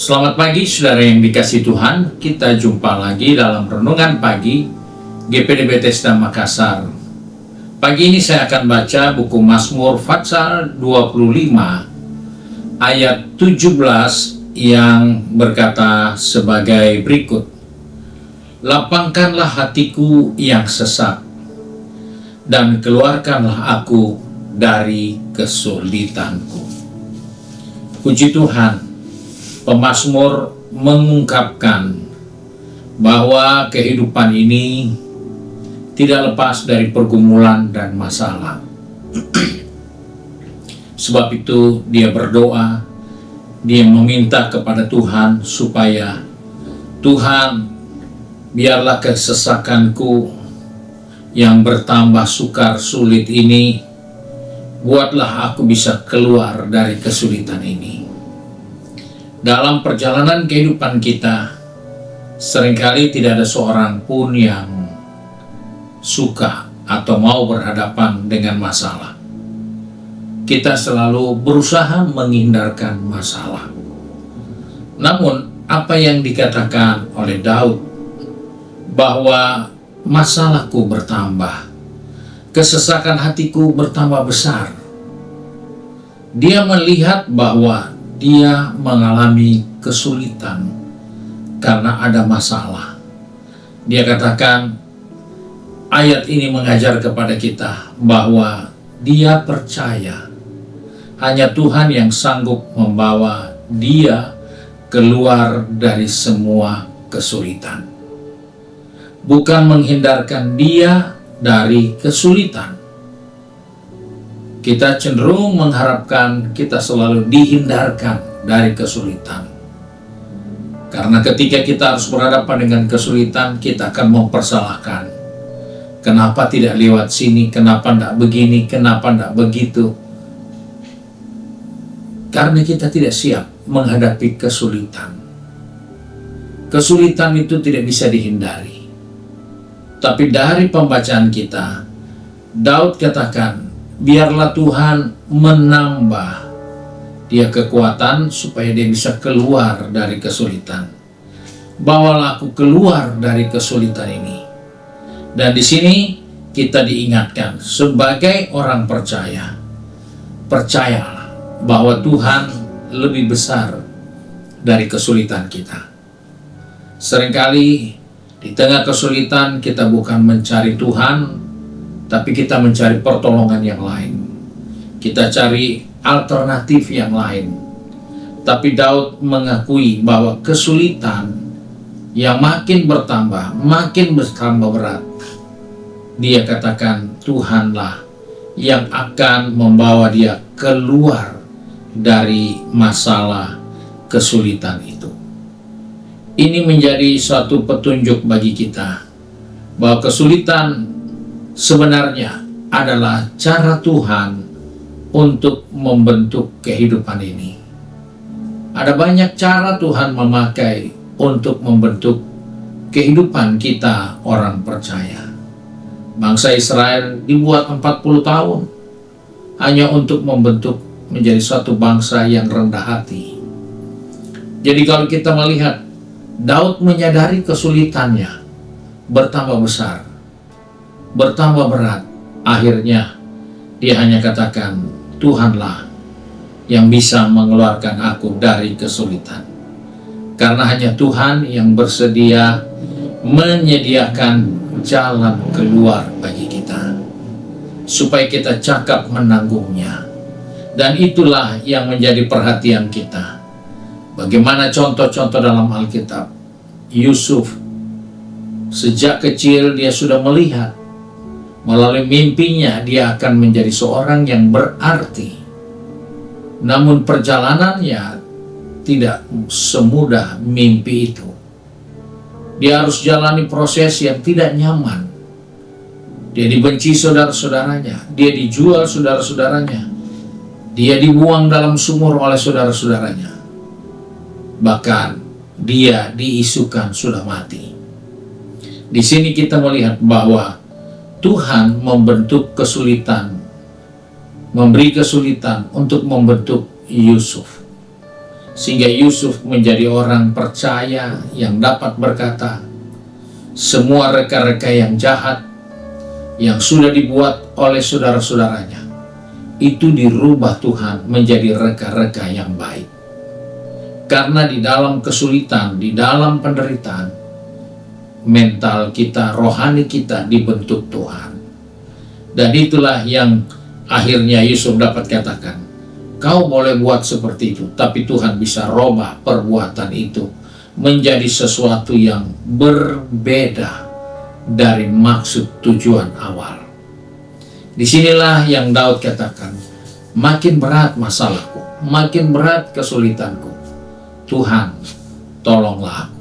Selamat pagi saudara yang dikasihi Tuhan. Kita jumpa lagi dalam Renungan Pagi GPD Bethesda Makassar. Pagi ini saya akan baca buku Mazmur Fatsal 25 ayat 17 yang berkata sebagai berikut. Lapangkanlah hatiku yang sesak dan keluarkanlah aku dari kesulitanku. Puji Tuhan, pemazmur mengungkapkan bahwa kehidupan ini tidak lepas dari pergumulan dan masalah. Sebab itu dia berdoa, dia meminta kepada Tuhan supaya Tuhan, biarlah kesesakanku yang bertambah sukar sulit ini, buatlah aku bisa keluar dari kesulitan ini. Dalam perjalanan kehidupan kita, seringkali tidak ada seorang pun yang suka atau mau berhadapan dengan masalah. Kita selalu berusaha menghindarkan masalah. Namun, apa yang dikatakan oleh Daud, bahwa masalahku bertambah, kesesakan hatiku bertambah besar. Dia melihat bahwa dia mengalami kesulitan karena ada masalah. Dia katakan, ayat ini mengajar kepada kita bahwa dia percaya hanya Tuhan yang sanggup membawa dia keluar dari semua kesulitan, bukan menghindarkan dia dari kesulitan. Kita cenderung mengharapkan kita selalu dihindarkan dari kesulitan. Karena ketika kita harus berhadapan dengan kesulitan, kita akan mempersalahkan. Kenapa tidak lewat sini, kenapa tidak begini, kenapa tidak begitu. Karena kita tidak siap menghadapi kesulitan. Kesulitan itu tidak bisa dihindari. Tapi dari pembacaan kita, Daud katakan, biarlah Tuhan menambah dia kekuatan supaya dia bisa keluar dari kesulitan. Bawalah aku keluar dari kesulitan ini. Dan di sini kita diingatkan sebagai orang percaya, percayalah bahwa Tuhan lebih besar dari kesulitan kita. Seringkali di tengah kesulitan kita bukan mencari Tuhan, tapi kita mencari pertolongan yang lain. Kita cari alternatif yang lain. Tapi Daud mengakui bahwa kesulitan yang makin bertambah berat. Dia katakan Tuhanlah yang akan membawa dia keluar dari masalah kesulitan itu. Ini menjadi suatu petunjuk bagi kita bahwa kesulitan sebenarnya adalah cara Tuhan untuk membentuk kehidupan ini. Ada banyak cara Tuhan memakai untuk membentuk kehidupan kita orang percaya. Bangsa Israel dibuat 40 tahun hanya untuk membentuk menjadi suatu bangsa yang rendah hati. Jadi kalau kita melihat Daud menyadari kesulitannya bertambah besar, bertambah berat, akhirnya dia hanya katakan, Tuhanlah yang bisa mengeluarkan aku dari kesulitan. Karena hanya Tuhan yang bersedia menyediakan jalan keluar bagi kita, supaya kita cakap menanggungnya. Dan itulah yang menjadi perhatian kita. Bagaimana contoh-contoh dalam Alkitab. Yusuf, sejak kecil dia sudah melihat melalui mimpinya dia akan menjadi seorang yang berarti. Namun perjalanannya tidak semudah mimpi itu. Dia harus jalani proses yang tidak nyaman. Dia dibenci saudara-saudaranya, dia dijual saudara-saudaranya, dia dibuang dalam sumur oleh saudara-saudaranya. Bahkan dia diisukan sudah mati. Di sini kita melihat bahwa Tuhan membentuk kesulitan, memberi kesulitan untuk membentuk Yusuf. sehingga Yusuf menjadi orang percaya yang dapat berkata, semua reka-reka yang jahat yang sudah dibuat oleh saudara-saudaranya itu dirubah Tuhan menjadi reka-reka yang baik. Karena di dalam kesulitan, di dalam penderitaan, mental kita, rohani kita dibentuk Tuhan. Dan itulah yang akhirnya Yusuf dapat katakan, kau boleh buat seperti itu, tapi Tuhan bisa robah perbuatan itu menjadi sesuatu yang berbeda dari maksud tujuan awal. Disinilah yang Daud katakan, makin berat masalahku, makin berat kesulitanku, Tuhan tolonglah aku.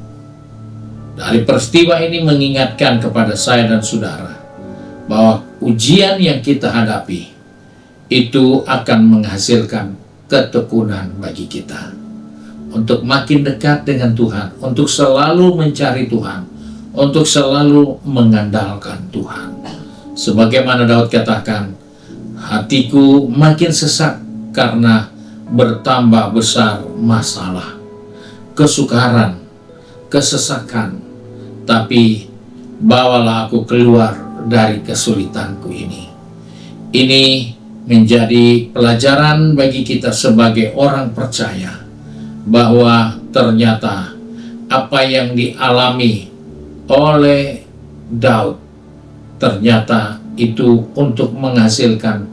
Dari peristiwa ini mengingatkan kepada saya dan saudara bahwa ujian yang kita hadapi itu akan menghasilkan ketekunan bagi kita untuk makin dekat dengan Tuhan, untuk selalu mencari Tuhan, untuk selalu mengandalkan Tuhan. Sebagaimana Daud katakan, hatiku makin sesak karena bertambah besar masalah, kesukaran, kesesakan, tapi bawalah aku keluar dari kesulitanku ini. Ini menjadi pelajaran bagi kita sebagai orang percaya, bahwa ternyata apa yang dialami oleh Daud ternyata itu untuk menghasilkan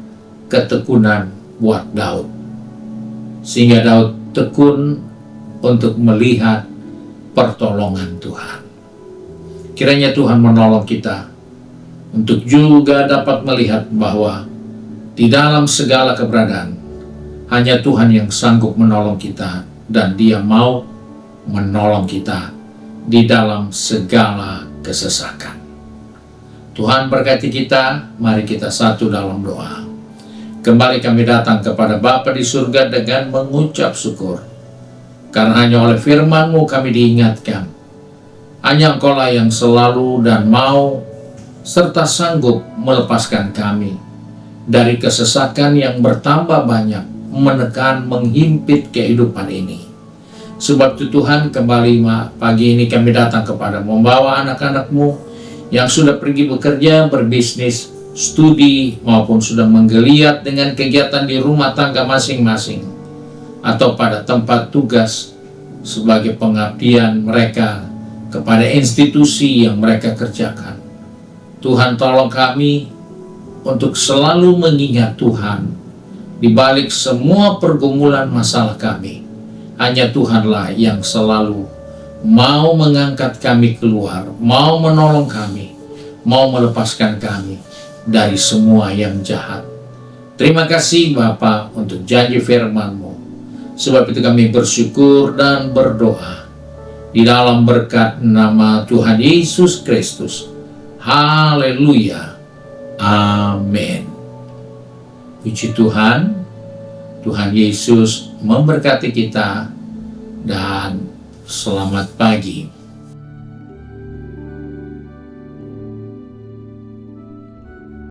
ketekunan buat Daud, sehingga Daud tekun untuk melihat pertolongan Tuhan. Kiranya Tuhan menolong kita untuk juga dapat melihat bahwa di dalam segala keberadaan hanya Tuhan yang sanggup menolong kita, dan Dia mau menolong kita di dalam segala kesesakan. Tuhan berkati kita. Mari kita satu dalam doa. Kembali kami datang kepada Bapa di surga dengan mengucap syukur, karena hanya oleh firman-Mu kami diingatkan. Hanya Engkau-lah yang selalu dan mau serta sanggup melepaskan kami dari kesesakan yang bertambah banyak menekan, menghimpit kehidupan ini. Sebab itu Tuhan, kembali pagi ini kami datang kepada membawa anak-anak-Mu yang sudah pergi bekerja, berbisnis, studi, maupun sudah menggeliat dengan kegiatan di rumah tangga masing-masing, atau pada tempat tugas sebagai pengabdian mereka kepada institusi yang mereka kerjakan. Tuhan, tolong kami untuk selalu mengingat Tuhan, di balik semua pergumulan masalah kami, hanya Tuhanlah yang selalu mau mengangkat kami keluar, mau menolong kami, mau melepaskan kami dari semua yang jahat. Terima kasih Bapa untuk janji firman-Mu. Sebab itu kami bersyukur dan berdoa di dalam berkat nama Tuhan Yesus Kristus. Haleluya. Amin. Puji Tuhan. Tuhan Yesus memberkati kita dan selamat pagi.